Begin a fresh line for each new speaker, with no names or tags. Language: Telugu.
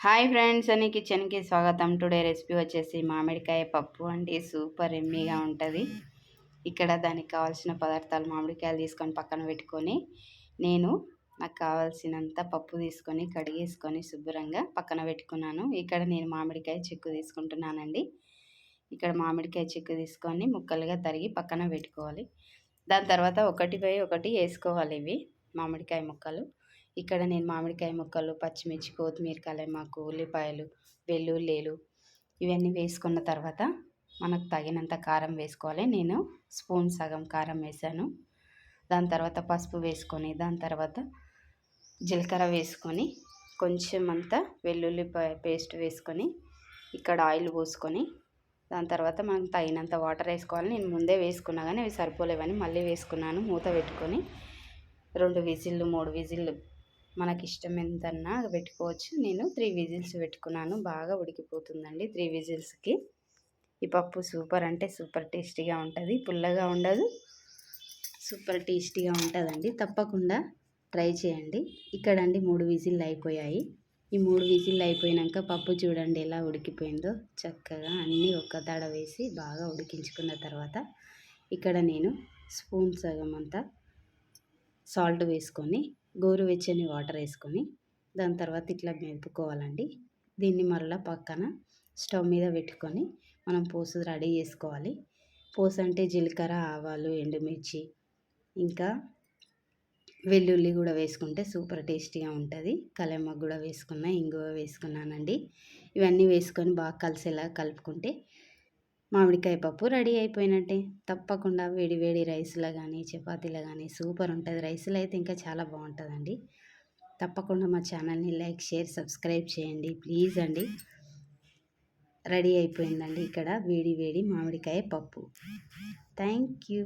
హాయ్ ఫ్రెండ్స్, అని కిచెన్కి స్వాగతం. టుడే రెసిపీ వచ్చేసి మామిడికాయ పప్పు అండి. సూపర్ ఎమ్మీగా ఉంటుంది. ఇక్కడ దానికి కావాల్సిన పదార్థాలు మామిడికాయలు తీసుకొని పక్కన పెట్టుకొని నాకు కావాల్సినంత పప్పు తీసుకొని కడిగేసుకొని శుభ్రంగా పక్కన పెట్టుకున్నాను. ఇక్కడ నేను మామిడికాయ చెక్కు తీసుకుంటున్నానండి. ఇక్కడ మామిడికాయ చెక్కు తీసుకొని ముక్కలుగా తరిగి పక్కన పెట్టుకోవాలి. దాని తర్వాత ఒకటిపై ఒకటి వేసుకోవాలి ఇవి మామిడికాయ ముక్కలు. ఇక్కడ నేను మామిడికాయ ముక్కలు, పచ్చిమిర్చి, కొత్తిమీర, కలెమాకు, ఉల్లిపాయలు, వెల్లుల్లిలు ఇవన్నీ వేసుకున్న తర్వాత మనకు తగినంత కారం వేసుకోవాలి. నేను స్పూన్ సగం కారం వేసాను. దాని తర్వాత పసుపు వేసుకొని, దాని తర్వాత జీలకర్ర వేసుకొని, కొంచెం అంతా వెల్లుల్లిపాయ పేస్ట్ వేసుకొని, ఇక్కడ ఆయిల్ పోసుకొని, దాని తర్వాత మనం తగినంత వాటర్ వేసుకోవాలి. నేను ముందే వేసుకున్నా కానీ అవి సరిపోలేవని మళ్ళీ వేసుకున్నాను. మూత పెట్టుకొని 2 విజిల్లు 3 విజిల్లు మనకి ఇష్టం ఎంతన్నా పెట్టుకోవచ్చు. నేను 3 విజిల్స్ పెట్టుకున్నాను. బాగా ఉడికిపోతుందండి 3 విజిల్స్కి. ఈ పప్పు సూపర్ అంటే సూపర్ టేస్టీగా ఉంటుంది. పుల్లగా ఉండదు, సూపర్ టేస్టీగా ఉంటుందండి. తప్పకుండా ట్రై చేయండి. ఇక్కడ అండి 3 విజిల్లు అయిపోయాయి. ఈ 3 విజిల్లు అయిపోయాక పప్పు చూడండి ఎలా ఉడికిపోయిందో. చక్కగా అన్నీ ఒక్క తడ వేసి బాగా ఉడికించుకున్న తర్వాత ఇక్కడ నేను స్పూన్ సగం అంతా సాల్ట్ వేసుకొని, గోరువెచ్చని వాటర్ వేసుకొని, దాని తర్వాత ఇట్లా మెదుపుకోవాలండి. దీన్ని మరలా పక్కన స్టవ్ మీద పెట్టుకొని మనం పోసు రెడీ చేసుకోవాలి. పోసు అంటే జీలకర్ర, ఆవాలు, ఎండుమిర్చి, ఇంకా వెల్లుల్లి కూడా వేసుకుంటే సూపర్ టేస్టీగా ఉంటుంది. కలెమాకు కూడా వేసుకున్నా, ఇంగువ వేసుకున్నానండి. ఇవన్నీ వేసుకొని బాగా కలిసేలా కలుపుకుంటే మామిడికాయ పప్పు రెడీ అయిపోయినట్టే. తప్పకుండా వేడి వేడి రైస్లో కానీ చపాతీలో కానీ సూపర్ ఉంటుంది. రైస్లో అయితే ఇంకా చాలా బాగుంటుందండి. తప్పకుండా మా ఛానల్ని లైక్, షేర్, సబ్స్క్రైబ్ చేయండి ప్లీజ్ అండి. రెడీ అయిపోయిందండి ఇక్కడ వేడి వేడి మామిడికాయ పప్పు. Thank you.